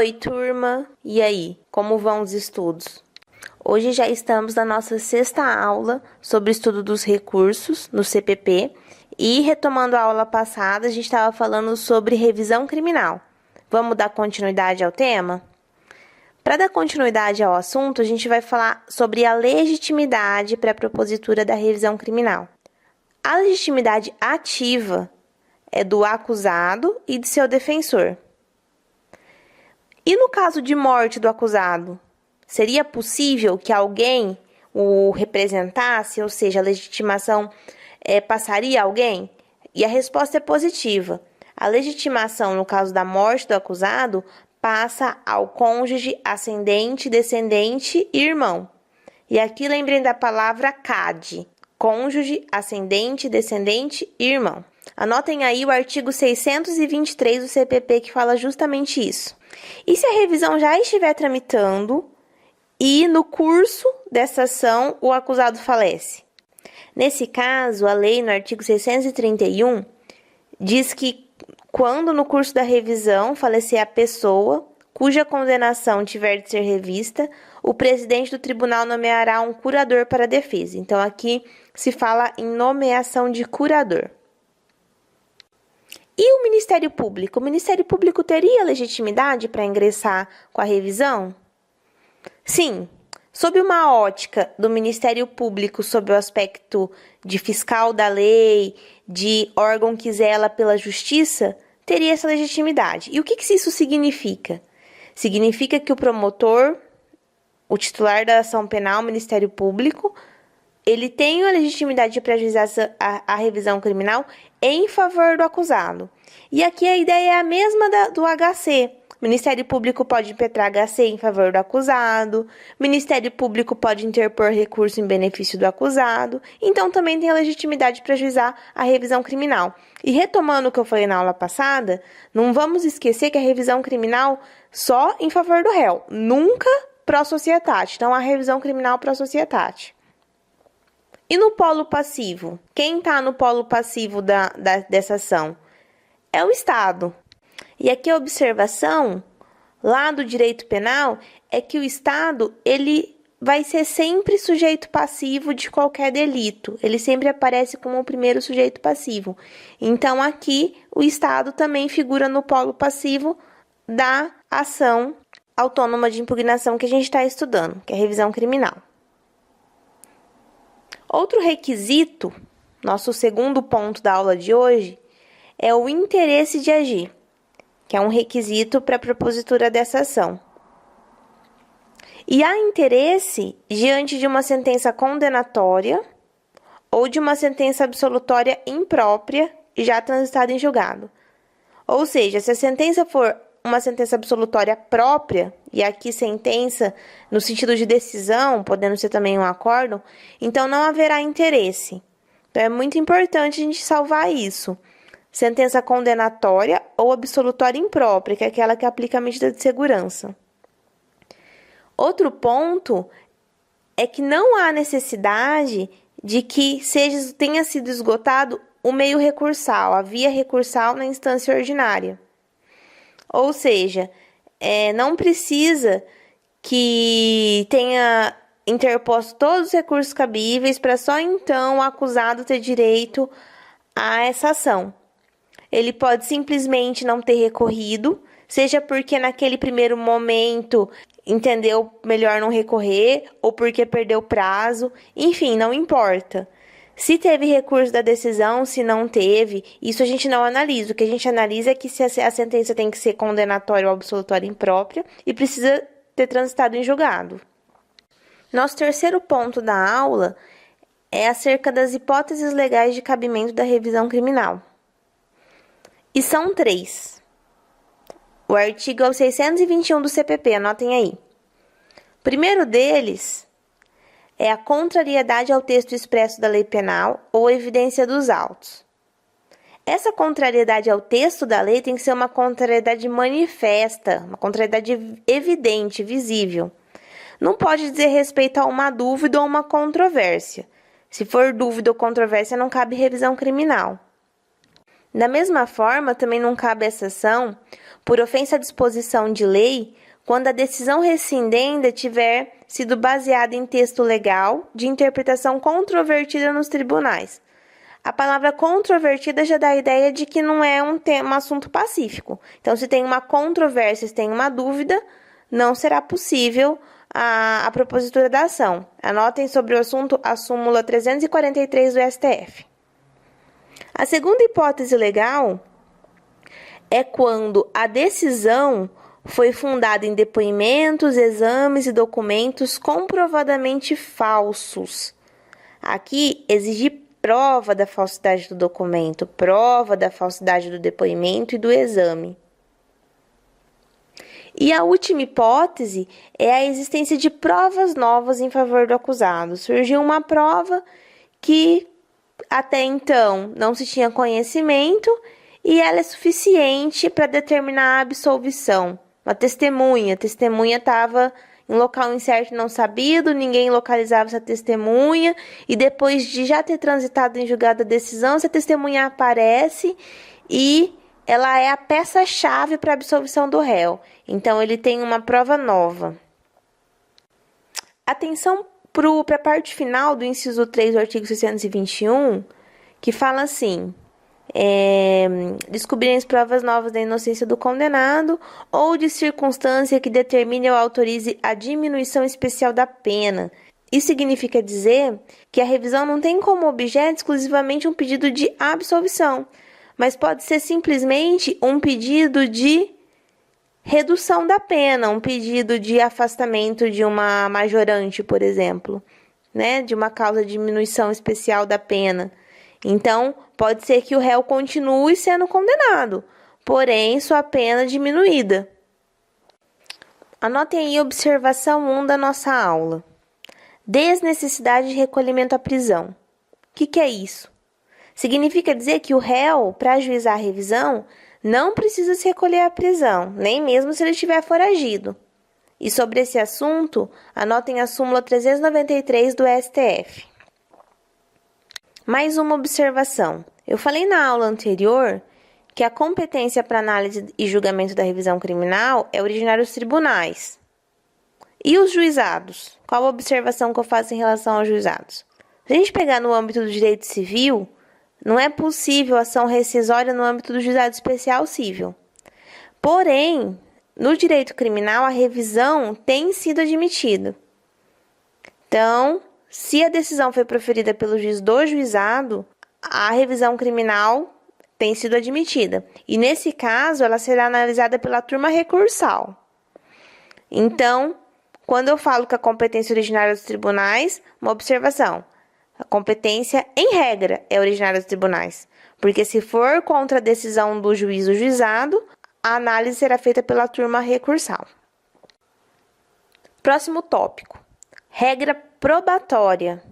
Oi, turma! E aí, como vão os estudos? Hoje já estamos na nossa sexta aula sobre o estudo dos recursos no CPP e, retomando a aula passada, a gente estava falando sobre revisão criminal. Vamos dar continuidade ao tema? Para dar continuidade ao assunto, a gente vai falar sobre a legitimidade para a propositura da revisão criminal. A legitimidade ativa é do acusado e de seu defensor. E no caso de morte do acusado, seria possível que alguém o representasse, ou seja, a legitimação passaria a alguém? E a resposta é positiva. A legitimação, no caso da morte do acusado, passa ao cônjuge, ascendente, descendente e irmão. E aqui lembrem da palavra CAD, cônjuge, ascendente, descendente e irmão. Anotem aí o artigo 623 do CPP que fala justamente isso. E se a revisão já estiver tramitando e no curso dessa ação o acusado falece? Nesse caso, a lei no artigo 631 diz que quando no curso da revisão falecer a pessoa cuja condenação tiver de ser revista, o presidente do tribunal nomeará um curador para a defesa. Então, aqui se fala em nomeação de curador. E o Ministério Público? O Ministério Público teria legitimidade para ingressar com a revisão? Sim. Sob uma ótica do Ministério Público, sob o aspecto de fiscal da lei, de órgão que zela pela justiça, teria essa legitimidade. E o que isso significa? Significa que o promotor, o titular da ação penal, o Ministério Público, ele tem a legitimidade para ajuizar a revisão criminal em favor do acusado. E aqui a ideia é a mesma do HC. O Ministério Público pode impetrar HC em favor do acusado, o Ministério Público pode interpor recurso em benefício do acusado, então também tem a legitimidade para ajuizar a revisão criminal. E retomando o que eu falei na aula passada, não vamos esquecer que a revisão criminal só em favor do réu, nunca pró societate. Então, a revisão criminal pró societate. E no polo passivo? Quem está no polo passivo dessa ação? É o Estado. E aqui a observação, lá do direito penal, é que o Estado, ele vai ser sempre sujeito passivo de qualquer delito. Ele sempre aparece como o primeiro sujeito passivo. Então, aqui, o Estado também figura no polo passivo da ação autônoma de impugnação que a gente está estudando, que é a revisão criminal. Outro requisito, nosso segundo ponto da aula de hoje, é o interesse de agir, que é um requisito para a propositura dessa ação. E há interesse diante de uma sentença condenatória ou de uma sentença absolutória imprópria já transitada em julgado. Ou seja, se a sentença for uma sentença absolutória própria, e aqui sentença no sentido de decisão, podendo ser também um acórdão, então não haverá interesse. Então é muito importante a gente salvar isso. Sentença condenatória ou absolutória imprópria, que é aquela que aplica a medida de segurança. Outro ponto é que não há necessidade de que tenha sido esgotado o meio recursal, a via recursal na instância ordinária. Ou seja, não precisa que tenha interposto todos os recursos cabíveis para só então o acusado ter direito a essa ação. Ele pode simplesmente não ter recorrido, seja porque naquele primeiro momento entendeu melhor não recorrer ou porque perdeu prazo, enfim, não importa. Se teve recurso da decisão, se não teve, isso a gente não analisa. O que a gente analisa é que se a sentença tem que ser condenatória ou absolutória imprópria e precisa ter transitado em julgado. Nosso terceiro ponto da aula é acerca das hipóteses legais de cabimento da revisão criminal. E são 3. O artigo é o 621 do CPP, anotem aí. O primeiro deles é a contrariedade ao texto expresso da lei penal ou evidência dos autos. Essa contrariedade ao texto da lei tem que ser uma contrariedade manifesta, uma contrariedade evidente, visível. Não pode dizer respeito a uma dúvida ou uma controvérsia. Se for dúvida ou controvérsia, não cabe revisão criminal. Da mesma forma, também não cabe essa ação por ofensa à disposição de lei, quando a decisão rescindenda tiver sido baseada em texto legal de interpretação controvertida nos tribunais. A palavra controvertida já dá a ideia de que não é um assunto pacífico. Então, se tem uma controvérsia, se tem uma dúvida, não será possível a propositura da ação. Anotem sobre o assunto a súmula 343 do STF. A segunda hipótese legal é quando a decisão foi fundada em depoimentos, exames e documentos comprovadamente falsos. Aqui, exige prova da falsidade do documento, prova da falsidade do depoimento e do exame. E a última hipótese é a existência de provas novas em favor do acusado. Surgiu uma prova que até então não se tinha conhecimento e ela é suficiente para determinar a absolvição. Uma testemunha estava em local incerto e não sabido, ninguém localizava essa testemunha, e depois de já ter transitado em julgado a decisão, essa testemunha aparece e ela é a peça-chave para a absolvição do réu. Então, ele tem uma prova nova. Atenção para a parte final do inciso 3 do artigo 621, que fala assim: descobrirem as provas novas da inocência do condenado ou de circunstância que determine ou autorize a diminuição especial da pena. Isso significa dizer que a revisão não tem como objeto exclusivamente um pedido de absolvição, mas pode ser simplesmente um pedido de redução da pena, um pedido de afastamento de uma majorante, por exemplo, né, de uma causa de diminuição especial da pena. Então, pode ser que o réu continue sendo condenado, porém, sua pena diminuída. Anotem aí a observação 1 da nossa aula. Desnecessidade de recolhimento à prisão. O que é isso? Significa dizer que o réu, para ajuizar a revisão, não precisa se recolher à prisão, nem mesmo se ele estiver foragido. E sobre esse assunto, anotem a súmula 393 do STF. Mais uma observação. Eu falei na aula anterior que a competência para análise e julgamento da revisão criminal é originária dos tribunais. E os juizados? Qual a observação que eu faço em relação aos juizados? Se a gente pegar no âmbito do direito civil, não é possível ação rescisória no âmbito do juizado especial civil. Porém, no direito criminal, a revisão tem sido admitida. Então, se a decisão foi proferida pelo juiz do juizado, a revisão criminal tem sido admitida. E, nesse caso, ela será analisada pela turma recursal. Então, quando eu falo que a competência originária dos tribunais, uma observação. A competência, em regra, é originária dos tribunais. Porque se for contra a decisão do juiz ou juizado, a análise será feita pela turma recursal. Próximo tópico. Regra probatória.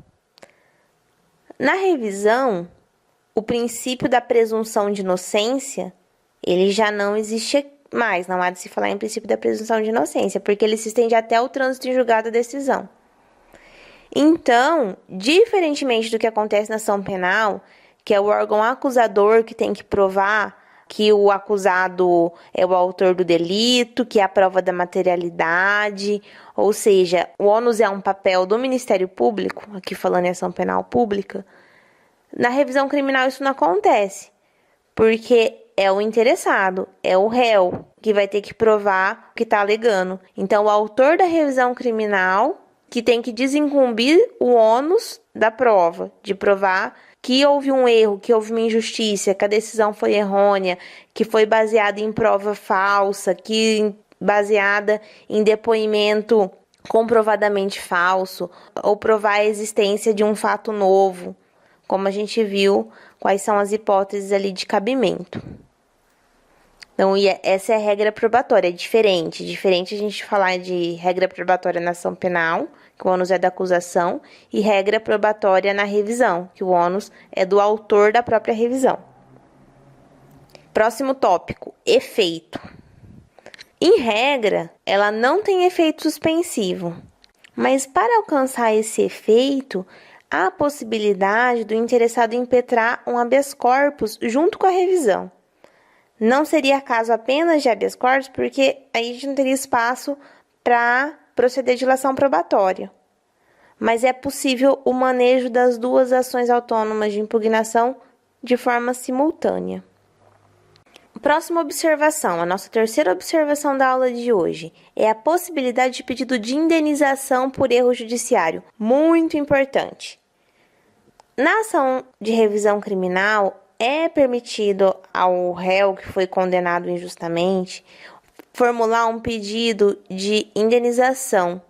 Na revisão, o princípio da presunção de inocência, ele já não existe mais, não há de se falar em princípio da presunção de inocência, porque ele se estende até o trânsito em julgado da decisão. Então, diferentemente do que acontece na ação penal, que é o órgão acusador que tem que provar que o acusado é o autor do delito, que é a prova da materialidade, ou seja, o ônus é um papel do Ministério Público, aqui falando em ação penal pública. Na revisão criminal isso não acontece, porque é o interessado, é o réu que vai ter que provar o que está alegando. Então, o autor da revisão criminal que tem que desincumbir o ônus da prova, de provar que houve um erro, que houve uma injustiça, que a decisão foi errônea, que foi baseada em prova falsa, que baseada em depoimento comprovadamente falso, ou provar a existência de um fato novo, como a gente viu, quais são as hipóteses ali de cabimento. Então, essa é a regra probatória, é diferente a gente falar de regra probatória na ação penal, que o ônus é da acusação, e regra probatória na revisão, que o ônus é do autor da própria revisão. Próximo tópico, efeito. Em regra, ela não tem efeito suspensivo, mas para alcançar esse efeito, há a possibilidade do interessado impetrar um habeas corpus junto com a revisão. Não seria caso apenas de habeas corpus, porque aí a gente não teria espaço para proceder de ilação probatória. Mas é possível o manejo das duas ações autônomas de impugnação de forma simultânea. Próxima observação, a nossa terceira observação da aula de hoje, é a possibilidade de pedido de indenização por erro judiciário, muito importante. Na ação de revisão criminal, é permitido ao réu que foi condenado injustamente formular um pedido de indenização.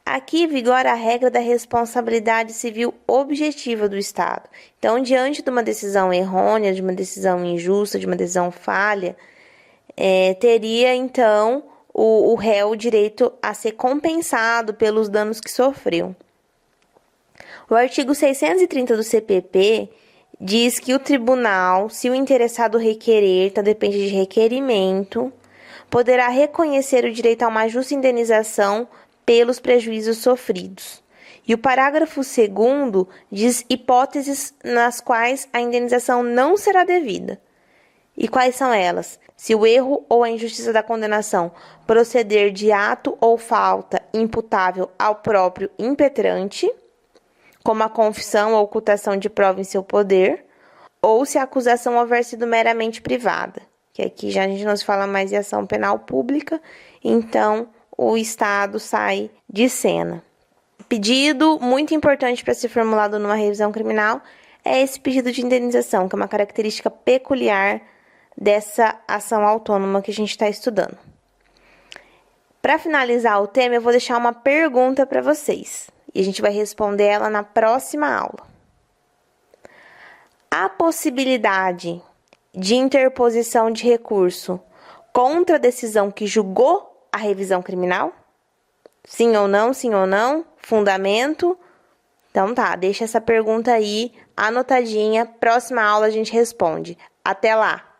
Aqui vigora a regra da responsabilidade civil objetiva do Estado. Então, diante de uma decisão errônea, de uma decisão injusta, de uma decisão falha, teria, então, o réu o direito a ser compensado pelos danos que sofreu. O artigo 630 do CPP diz que o tribunal, se o interessado requerer, então depende de requerimento, poderá reconhecer o direito a uma justa indenização pelos prejuízos sofridos. E o parágrafo 2º diz hipóteses nas quais a indenização não será devida. E quais são elas? Se o erro ou a injustiça da condenação proceder de ato ou falta imputável ao próprio impetrante, como a confissão ou ocultação de prova em seu poder, ou se a acusação houver sido meramente privada, que aqui já a gente não se fala mais de ação penal pública, então o Estado sai de cena. Pedido muito importante para ser formulado numa revisão criminal é esse pedido de indenização, que é uma característica peculiar dessa ação autônoma que a gente está estudando. Para finalizar o tema, eu vou deixar uma pergunta para vocês e a gente vai responder ela na próxima aula. Há possibilidade de interposição de recurso contra a decisão que julgou a revisão criminal? Sim ou não? Sim ou não? Fundamento? Então tá, deixa essa pergunta aí anotadinha. Próxima aula a gente responde. Até lá!